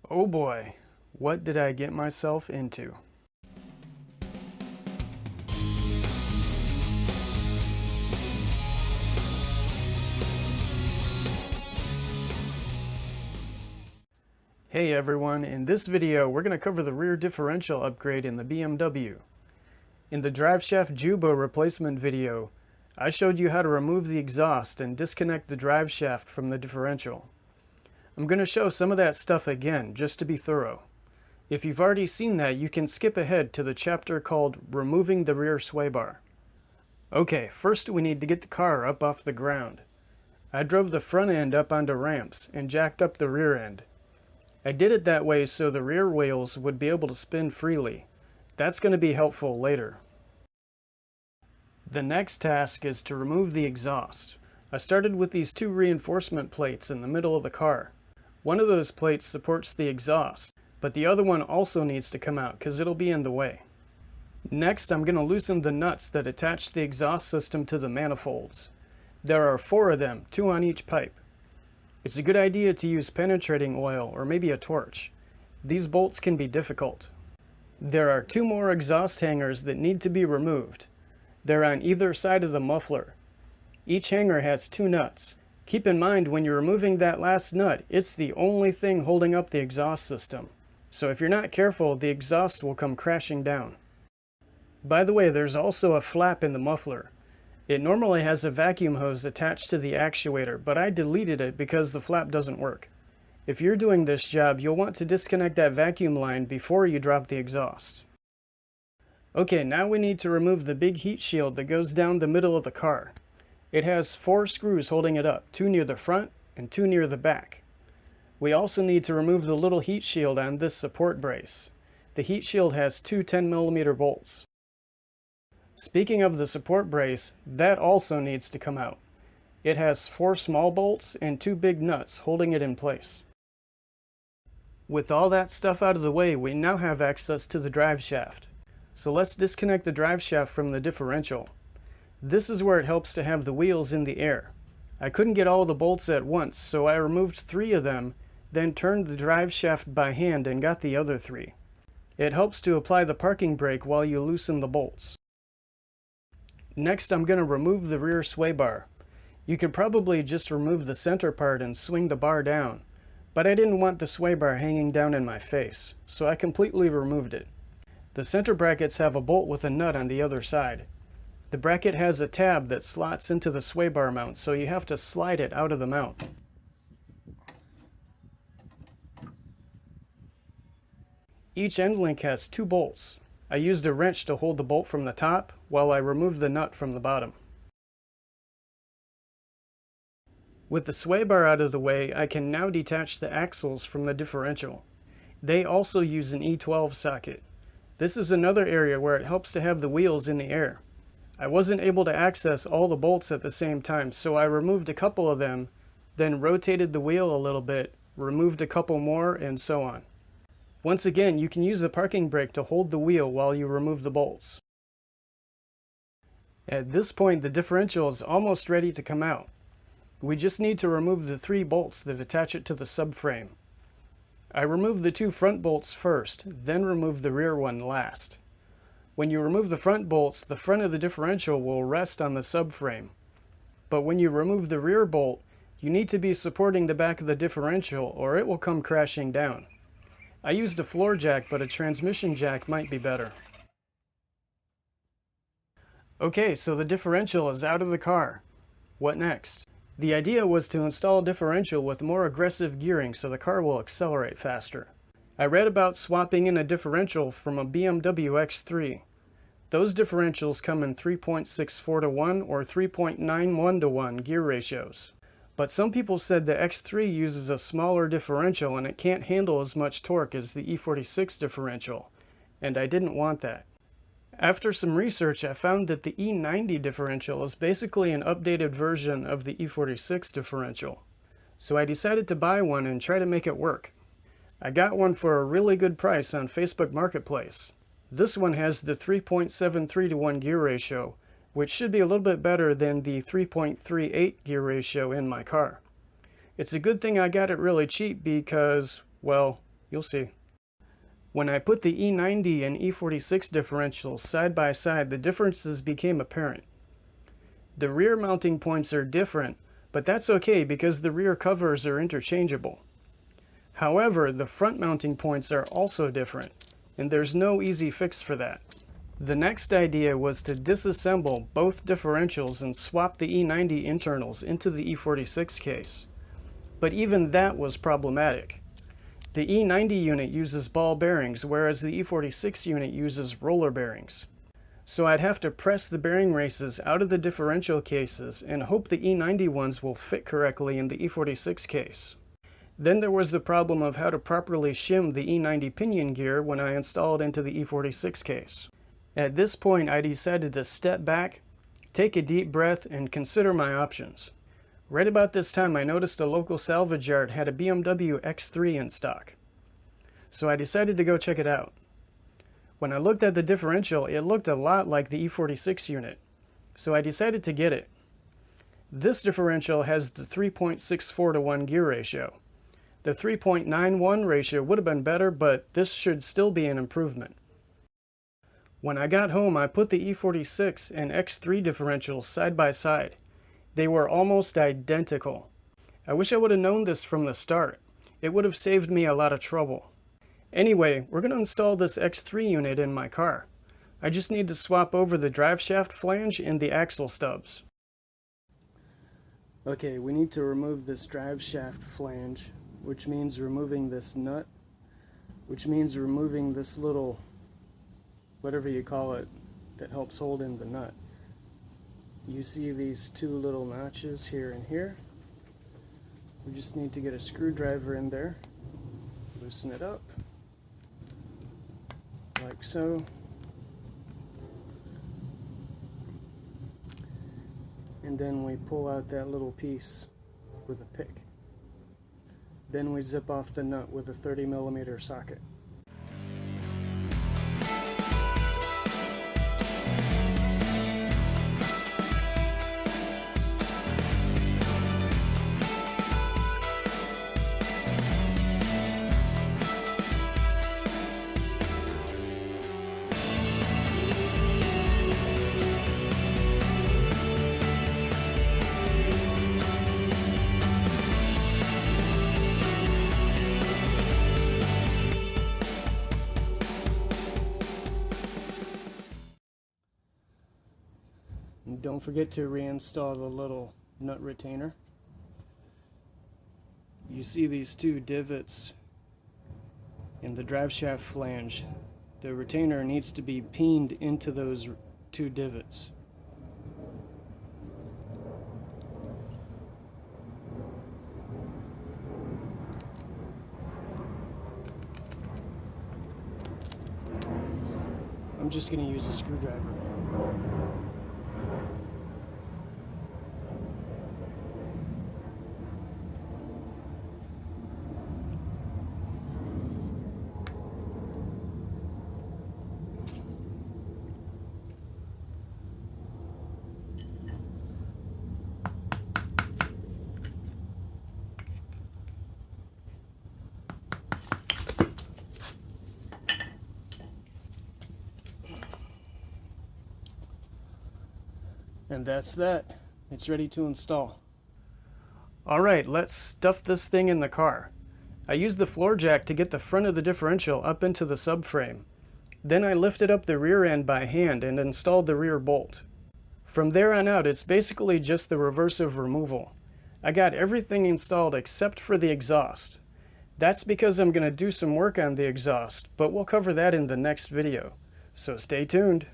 Oh boy, what did I get myself into? Hey everyone, in this video we're going to cover the rear differential upgrade in the BMW. In the Driveshaft Juba replacement video, I showed you how to remove the exhaust and disconnect the driveshaft from the differential. I'm going to show some of that stuff again, just to be thorough. If you've already seen that, you can skip ahead to the chapter called Removing the Rear Sway Bar. Okay, first we need to get the car up off the ground. I drove the front end up onto ramps and jacked up the rear end. I did it that way so the rear wheels would be able to spin freely. That's going to be helpful later. The next task is to remove the exhaust. I started with these two reinforcement plates in the middle of the car. One of those plates supports the exhaust, but the other one also needs to come out because it'll be in the way. Next, I'm going to loosen the nuts that attach the exhaust system to the manifolds. There are 4 of them, 2 on each pipe. It's a good idea to use penetrating oil or maybe a torch. These bolts can be difficult. There are 2 more exhaust hangers that need to be removed. They're on either side of the muffler. Each hanger has 2 nuts. Keep in mind when you're removing that last nut, it's the only thing holding up the exhaust system. So if you're not careful, the exhaust will come crashing down. By the way, there's also a flap in the muffler. It normally has a vacuum hose attached to the actuator, but I deleted it because the flap doesn't work. If you're doing this job, you'll want to disconnect that vacuum line before you drop the exhaust. Okay, now we need to remove the big heat shield that goes down the middle of the car. It has 4 screws holding it up, 2 near the front and 2 near the back. We also need to remove the little heat shield on this support brace. The heat shield has 2 10mm bolts. Speaking of the support brace, that also needs to come out. It has 4 small bolts and 2 big nuts holding it in place. With all that stuff out of the way, we now have access to the driveshaft. So let's disconnect the driveshaft from the differential. This is where it helps to have the wheels in the air. I couldn't get all the bolts at once, so I removed 3 of them, then turned the driveshaft by hand and got the other 3. It helps to apply the parking brake while you loosen the bolts. Next, I'm going to remove the rear sway bar. You could probably just remove the center part and swing the bar down, but I didn't want the sway bar hanging down in my face, so I completely removed it. The center brackets have a bolt with a nut on the other side. The bracket has a tab that slots into the sway bar mount, so you have to slide it out of the mount. Each end link has 2 bolts. I used a wrench to hold the bolt from the top while I removed the nut from the bottom. With the sway bar out of the way, I can now detach the axles from the differential. They also use an E12 socket. This is another area where it helps to have the wheels in the air. I wasn't able to access all the bolts at the same time, so I removed a couple of them, then rotated the wheel a little bit, removed a couple more, and so on. Once again, you can use the parking brake to hold the wheel while you remove the bolts. At this point, the differential is almost ready to come out. We just need to remove the 3 bolts that attach it to the subframe. I removed the 2 front bolts first, then removed the rear one last. When you remove the front bolts, the front of the differential will rest on the subframe. But when you remove the rear bolt, you need to be supporting the back of the differential or it will come crashing down. I used a floor jack, but a transmission jack might be better. Okay, so the differential is out of the car. What next? The idea was to install a differential with more aggressive gearing so the car will accelerate faster. I read about swapping in a differential from a BMW X3. Those differentials come in 3.64 to 1 or 3.91 to 1 gear ratios. But some people said the X3 uses a smaller differential and it can't handle as much torque as the E46 differential, and I didn't want that. After some research, I found that the E90 differential is basically an updated version of the E46 differential. So I decided to buy one and try to make it work. I got one for a really good price on Facebook Marketplace. This one has the 3.73 to 1 gear ratio, which should be a little bit better than the 3.38 gear ratio in my car. It's a good thing I got it really cheap because, well, You'll see. When I put the E90 and E46 differentials side by side, the differences became apparent. The rear mounting points are different, but that's okay because the rear covers are interchangeable. However, the front mounting points are also different, and there's no easy fix for that. The next idea was to disassemble both differentials and swap the E90 internals into the E46 case. But even that was problematic. The E90 unit uses ball bearings, whereas the E46 unit uses roller bearings. So I'd have to press the bearing races out of the differential cases and hope the E90 ones will fit correctly in the E46 case. Then there was the problem of how to properly shim the E90 pinion gear when I installed into the E46 case. At this point, I decided to step back, take a deep breath, and consider my options. Right about this time, I noticed a local salvage yard had a BMW X3 in stock. So I decided to go check it out. When I looked at the differential, it looked a lot like the E46 unit, so I decided to get it. This differential has the 3.64 to 1 gear ratio. The 3.91 ratio would have been better, but this should still be an improvement. When I got home, I put the E46 and X3 differentials side by side. They were almost identical. I wish I would have known this from the start. It would have saved me a lot of trouble. Anyway, we're going to install this X3 unit in my car. I just need to swap over the driveshaft flange and the axle stubs. Okay, we need to remove this driveshaft flange, which means removing this nut, which means removing this little, whatever you call it, that helps hold in the nut. You see these two little notches here and here. We just need to get a screwdriver in there, loosen it up, like so. And then we pull out that little piece with a pick. Then we zip off the nut with a 30mm socket. And don't forget to reinstall the little nut retainer. You see these two divots in the driveshaft flange. The retainer needs to be peened into those two divots. I'm just going to use a screwdriver. And that's that. It's ready to install. Alright, let's stuff this thing in the car. I used the floor jack to get the front of the differential up into the subframe. Then I lifted up the rear end by hand and installed the rear bolt. From there on out, it's basically just the reversive removal. I got everything installed except for the exhaust. That's because I'm going to do some work on the exhaust, but we'll cover that in the next video. So stay tuned.